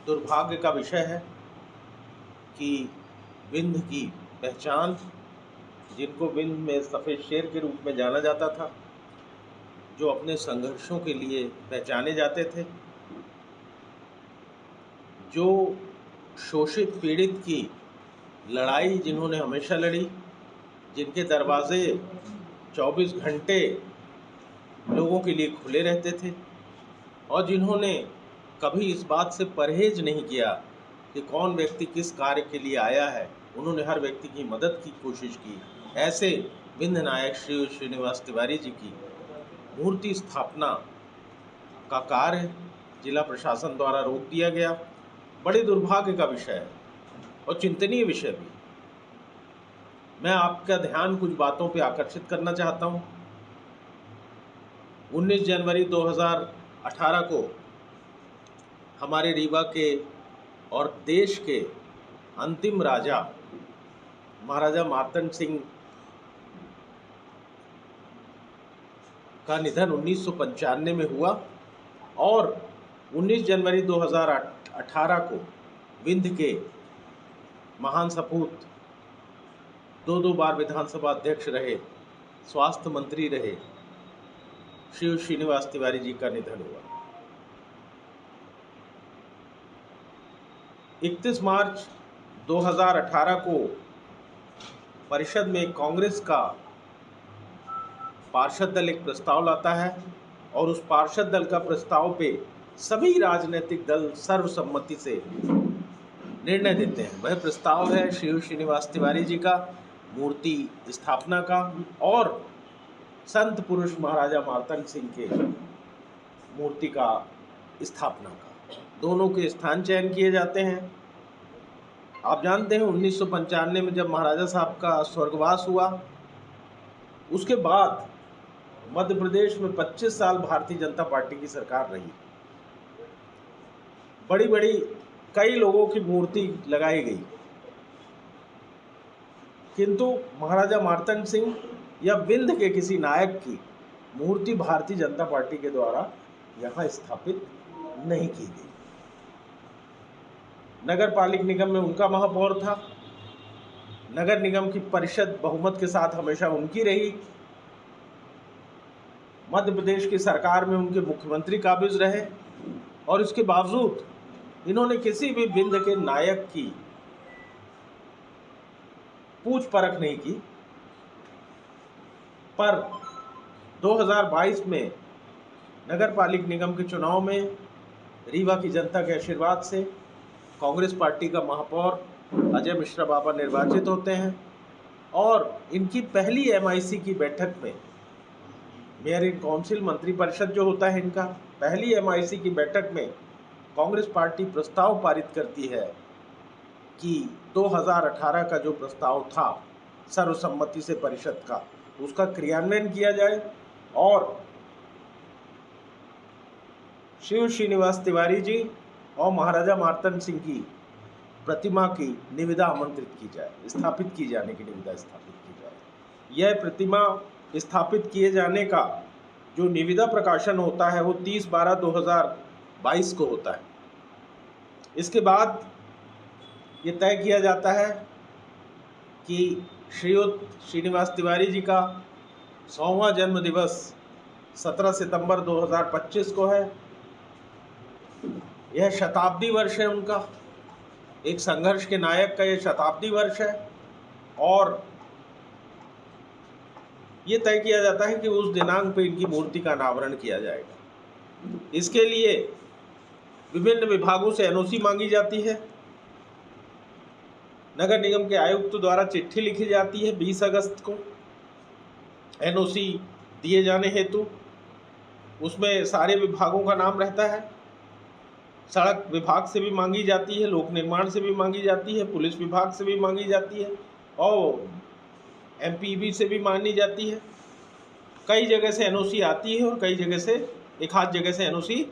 दुर्भाग्य का विषय है कि विंध्य की पहचान, जिनको विंध्य में सफ़ेद शेर के रूप में जाना जाता था, जो अपने संघर्षों के लिए पहचाने जाते थे, जो शोषित पीड़ित की लड़ाई जिन्होंने हमेशा लड़ी, जिनके दरवाजे 24 घंटे लोगों के लिए खुले रहते थे और जिन्होंने कभी इस बात से परहेज नहीं किया कि कौन व्यक्ति किस कार्य के लिए आया है, उन्होंने हर व्यक्ति की मदद की कोशिश की। ऐसे विंध्य नायक श्री श्रीनिवास तिवारी जी की मूर्ति स्थापना का कार्य जिला प्रशासन द्वारा रोक दिया गया। बड़े दुर्भाग्य का विषय है और चिंतनीय विषय भी। मैं आपका ध्यान कुछ बातों पर आकर्षित करना चाहता हूँ। 19 जनवरी 2018 को हमारे रीवा के और देश के अंतिम राजा महाराजा मार्तंड सिंह का निधन 1995 में हुआ और 19 जनवरी 2018 को विंध्य के महान सपूत, दो बार विधानसभा अध्यक्ष रहे, स्वास्थ्य मंत्री रहे, श्री श्रीनिवास तिवारी जी का निधन हुआ। 31 मार्च 2018 को परिषद में कांग्रेस का पार्षद दल एक प्रस्ताव लाता है और उस पार्षद दल का प्रस्ताव पे सभी राजनीतिक दल सर्वसम्मति से निर्णय देते हैं। वह प्रस्ताव है श्री श्रीनिवास तिवारी जी का मूर्ति स्थापना का और संत पुरुष महाराजा मार्तंड सिंह के मूर्ति का स्थापना का। दोनों के स्थान चयन किए जाते हैं। आप जानते हैं 1995 में जब महाराजा साहब का स्वर्गवास हुआ, उसके बाद मध्य प्रदेश में 25 साल भारतीय जनता पार्टी की सरकार रही। बड़ी बड़ी कई लोगों की मूर्ति लगाई गई, किंतु महाराजा मार्तंड सिंह या विंध्य के किसी नायक की मूर्ति भारतीय जनता पार्टी के द्वारा यहाँ स्थापित नहीं की गई। नगर पालिक निगम में उनका महापौर था। नगर निगम की परिषद बहुमत के साथ हमेशा उनकी रही। मध्य प्रदेश की सरकार में उनके मुख्यमंत्री काबिज रहे और इसके बावजूद इन्होंने किसी भी विंध्य के नायक की पूछ परख नहीं की। पर 2022 में नगर पालिक निगम के चुनाव में रीवा की जनता के आशीर्वाद से कांग्रेस पार्टी का महापौर अजय मिश्रा बाबा निर्वाचित होते हैं और इनकी पहली MIC की बैठक में, मेयर इन काउंसिल मंत्रिपरिषद जो होता है इनका, पहली MIC की बैठक में कांग्रेस पार्टी प्रस्ताव पारित करती है कि 2018 का जो प्रस्ताव था सर्वसम्मति से परिषद का, उसका क्रियान्वयन किया जाए और श्री श्रीनिवास तिवारी जी और महाराजा मार्तंड सिंह की प्रतिमा की निविदा आमंत्रित की जाए, स्थापित की जाने की निविदा स्थापित की जाए। यह प्रतिमा स्थापित किए जाने का जो निविदा प्रकाशन होता है वो 30/12/2022 को होता है। इसके बाद ये तय किया जाता है कि श्रीयुत श्रीनिवास तिवारी जी का 100वां जन्म दिवस 17 सितंबर 2025 को है। यह शताब्दी वर्ष है उनका, एक संघर्ष के नायक का यह शताब्दी वर्ष है और ये तय किया जाता है कि उस दिनांक पर इनकी मूर्ति का अनावरण किया जाएगा। इसके लिए विभिन्न विभागों से NOC मांगी जाती है। नगर निगम के आयुक्त द्वारा चिट्ठी लिखी जाती है 20 अगस्त को NOC दिए जाने हेतु। उसमें सारे विभागों का नाम रहता है। सड़क विभाग से भी मांगी जाती है, लोक निर्माण से भी मांगी जाती है, पुलिस विभाग से भी मांगी जाती है और MPB से भी मांगी जाती है। कई जगह से NOC आती है और कई जगह से, एक आध जगह से NOC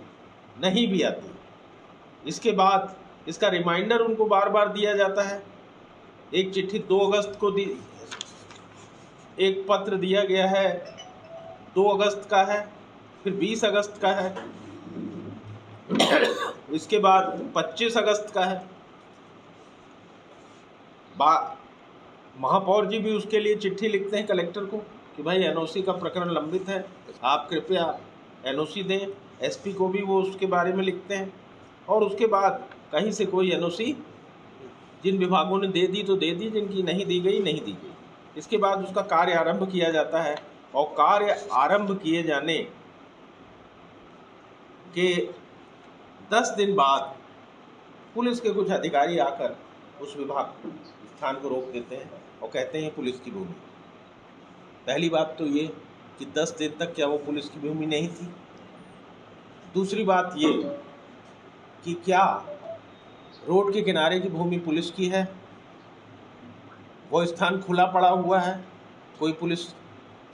नहीं भी आती। इसके बाद इसका रिमाइंडर उनको बार बार दिया जाता है। एक चिट्ठी 2 अगस्त को एक पत्र दिया गया है, 2 अगस्त का है, फिर 20 अगस्त का है। इसके बाद 25 अगस्त का है, महापौर जी भी उसके लिए चिट्ठी लिखते हैं कलेक्टर को कि भाई एनओसी का प्रकरण लंबित है, आप कृपया एनओसी दें। एसपी को भी वो उसके बारे में लिखते हैं। और उसके बाद कहीं से कोई एनओसी जिन विभागों ने दे दी तो दे दी, जिनकी नहीं दी गई नहीं दी गई। इसके बाद उसका कार्य आरंभ किया जाता है और कार्य आरंभ किए जाने के 10 दिन बाद पुलिस के कुछ अधिकारी आकर उस विभाग स्थान को रोक देते हैं और कहते हैं पुलिस की भूमि। पहली बात तो ये कि 10 दिन तक क्या वो पुलिस की भूमि नहीं थी। दूसरी बात ये कि क्या रोड के किनारे की भूमि पुलिस की है, वो स्थान खुला पड़ा हुआ है, कोई पुलिस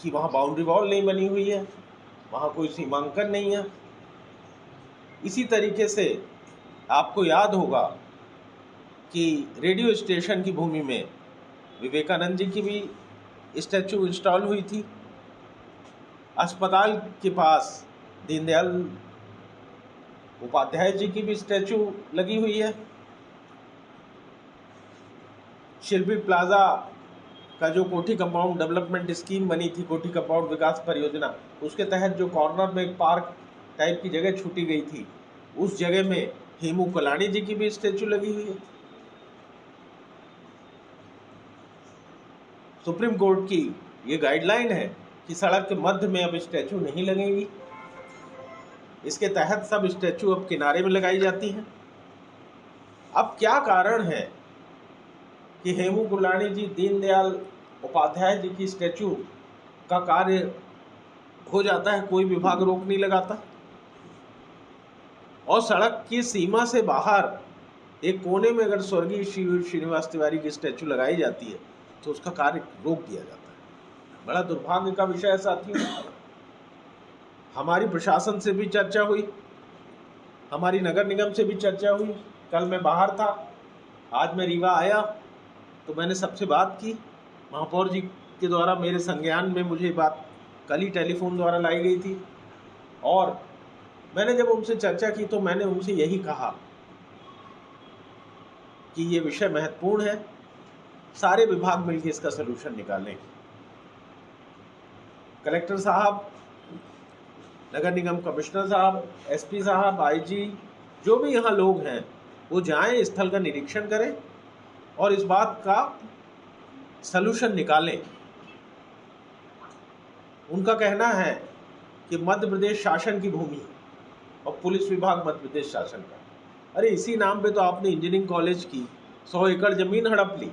की वहाँ बाउंड्री वॉल नहीं बनी हुई है, वहाँ कोई सीमांकन नहीं है। इसी तरीके से आपको याद होगा कि रेडियो स्टेशन की भूमि में विवेकानंद जी की भी स्टैचू इंस्टॉल हुई थी। अस्पताल के पास दीनदयाल उपाध्याय जी की भी स्टैचू लगी हुई है। शिल्पी प्लाजा का जो कोठी कंपाउंड डेवलपमेंट स्कीम बनी थी, कोठी कंपाउंड विकास परियोजना, उसके तहत जो कॉर्नर में एक पार्क टाइप की जगह छूटी गई थी, उस जगह में हेमू कलानी जी की भी स्टैचू लगी हुई है। सुप्रीम कोर्ट की ये गाइडलाइन है कि सड़क के मध्य में अब स्टैचू नहीं लगेगी। इसके तहत सब स्टैचू अब किनारे में लगाई जाती हैं। अब क्या कारण है कि हेमू गुलानी जी, दीनदयाल उपाध्याय जी की स्टैचू का कार्य हो जाता है, कोई विभाग रोक नहीं लगाता, और सड़क की सीमा से बाहर एक कोने में अगर स्वर्गीय श्रीनिवास तिवारी की स्टैचू लगाई जाती है तो उसका कार्य रोक दिया जाता है। बड़ा दुर्भाग्य का विषय है साथियों। हमारी प्रशासन से भी चर्चा हुई, हमारी नगर निगम से भी चर्चा हुई। कल मैं बाहर था, आज मैं रीवा आया तो मैंने सबसे बात की। महापौर जी के द्वारा मेरे संज्ञान में मुझे बात कल ही टेलीफोन द्वारा लाई गई थी, और मैंने जब उनसे चर्चा की तो मैंने उनसे यही कहा कि ये विषय महत्वपूर्ण है, सारे विभाग मिलकर इसका सलूशन निकालें। कलेक्टर साहब, नगर निगम कमिश्नर साहब, एसपी साहब, आईजी, जो भी यहाँ लोग हैं वो जाएं, स्थल का निरीक्षण करें और इस बात का सलूशन निकालें। उनका कहना है कि मध्य प्रदेश शासन की भूमि और पुलिस विभाग मध्य प्रदेश शासन का। अरे इसी नाम पे तो आपने इंजीनियरिंग कॉलेज की 100 एकड़ जमीन हड़प ली,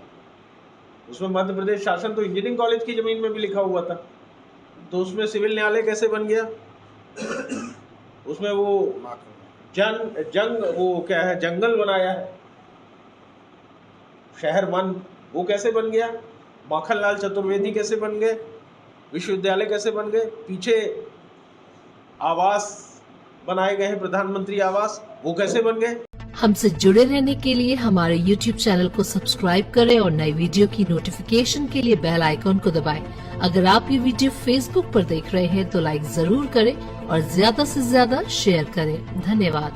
उसमें मध्य प्रदेश शासन तो इंजीनियरिंग कॉलेज की जमीन में भी लिखा हुआ था, तो उसमें सिविल न्यायालय कैसे बन गया? उसमें वो जंगल बनाया है, शहर वन, वो कैसे बन गया? माखनलाल चतुर्वेदी कैसे बन गए? विश्वविद्यालय कैसे बन गए? पीछे आवास बनाए गए हैं, प्रधानमंत्री आवास, वो कैसे बन गए? हमसे जुड़े रहने के लिए हमारे YouTube चैनल को सब्सक्राइब करें और नई वीडियो की नोटिफिकेशन के लिए बेल आइकॉन को दबाएं। अगर आप ये वीडियो Facebook पर देख रहे हैं तो लाइक जरूर करें और ज्यादा से ज्यादा शेयर करें। धन्यवाद।